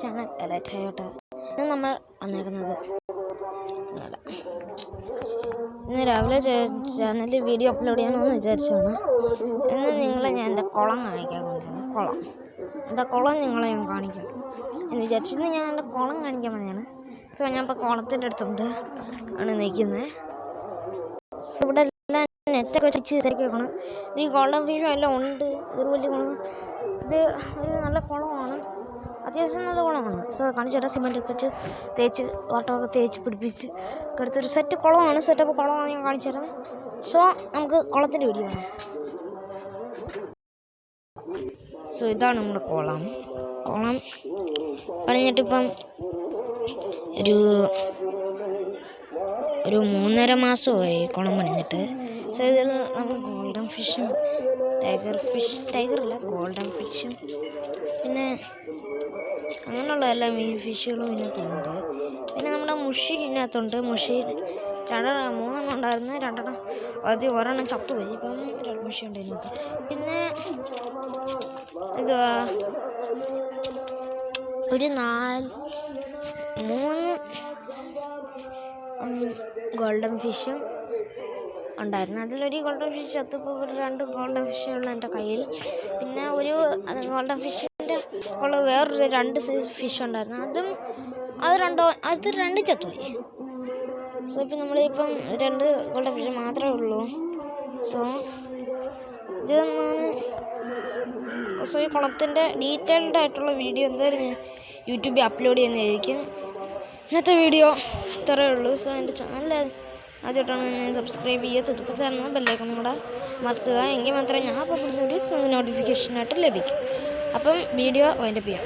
Channel എലൈറ്റായോട്ടെ. ഇന്ന് നമ്മൾ വന്നേക്കുന്നത് ഇന്ന് രാവിലെ ചാനലിൽ വീഡിയോ അപ്ലോഡ് ചെയ്യണമെന്ന് വിചാരിച്ചാണ്. ഇന്ന് നിങ്ങളെ ഞാൻ എൻ്റെ കുളം കാണിക്കാൻ കൊണ്ടുവന്നത്. എൻ്റെ കുളം നിങ്ങളെ ഞാൻ കാണിക്കാം എന്ന് വിചാരിച്ചിരുന്നു. ഞാൻ എൻ്റെ കുളം കാണിക്കാൻ വന്നതാണ്. സോ ഞാൻ ഇപ്പോൾ കുളത്തിൻ്റെ അടുത്തുണ്ട് ആണ് നിൽക്കുന്നത്. ഇവിടെ എല്ലാം നെറ്റൊക്കെ വെച്ച് തിരക്കണം. ഇത് ഈ ഗോൾഡൻ ഫിഷും എല്ലാം ഉണ്ട്. ഇതൊരു വലിയ കുളം. ഇത് ഒരു നല്ല കുളമാണ്, അത്യാവശ്യം നല്ല കുളമാണ്. സോ കാണിച്ചു തരാം. സിമെൻറ്റൊക്കെ വെച്ച് തേച്ച് വാട്ടമൊക്കെ തേച്ച് പിടിപ്പിച്ച് എടുത്തൊരു സെറ്റ് കുളമാണ്. സെറ്റപ്പ് കുളമാണ് ഞാൻ കാണിച്ചു തരാം. സോ നമുക്ക് കുളത്തിൻ്റെ വീഡിയോ ആണ്. സോ ഇതാണ് നമ്മുടെ കുളം പണിഞ്ഞിട്ടിപ്പം ഒരു 3.5 മാസമായി കുളം പണിഞ്ഞിട്ട്. സോ ഇതിൽ നമുക്ക് ഗോൾഡൻ ഫിഷും ടൈഗറല്ല ഗോൾഡൻ ഫിഷും പിന്നെ അങ്ങനെയുള്ള എല്ലാ മീൻ ഫിഷുകളും ഇതിനകത്തുണ്ട്. പിന്നെ നമ്മുടെ മുഷി ഇതിനകത്തുണ്ട്. മുഷി 3 ഉണ്ടായിരുന്നു. 2 ആദ്യം ഒരെണ്ണം ചത്തുപോയി. ഇപ്പം 2 മുഷി ഉണ്ട് ഇതിനകത്ത്. പിന്നെ ഇത് ഒരു 3 ഗോൾഡൻ ഫിഷും ഉണ്ടായിരുന്നു. അതിലൊരു ഗോൾഡൻ ഫിഷ് ചത്തപ്പോൾ 2 ഗോൾഡൻ ഫിഷുള്ള എൻ്റെ കയ്യിൽ. പിന്നെ ഒരു ഗോൾഡൻ ഫിഷിൻ്റെ ഉള്ള വേറൊരു 2 സൈസ് ഫിഷ് ഉണ്ടായിരുന്നു. അത് 2 ചത്തുപോയി. സോ ഇപ്പം നമ്മളിപ്പം 2 ഗോൾഡൻ ഫിഷ് മാത്രമേ ഉള്ളൂ. സോ ഇതൊന്നാണ്. സോ ഈ കുളത്തിൻ്റെ ഡീറ്റെയിൽഡ് ആയിട്ടുള്ള വീഡിയോ എന്തായാലും യൂട്യൂബിൽ അപ്ലോഡ് ചെയ്യുന്നതായിരിക്കും. ഇന്നത്തെ വീഡിയോ ഇത്രയേ ഉള്ളൂ. സോ എൻ്റെ ചാനൽ ആദ്യമായിട്ടാണ് ഞാൻ സബ്സ്ക്രൈബ് ചെയ്യുക. തൊട്ടടുത്ത് തരുന്ന ബെല്ലൈക്കണും കൂടെ മറക്കുക. എങ്കിൽ മാത്രമേ ഞാൻ അപ്പോൾ വീഡിയോസ് നോട്ടിഫിക്കേഷനായിട്ട് ലഭിക്കും. അപ്പം വീഡിയോ വൈൻഡപ്പ് ചെയ്യാം.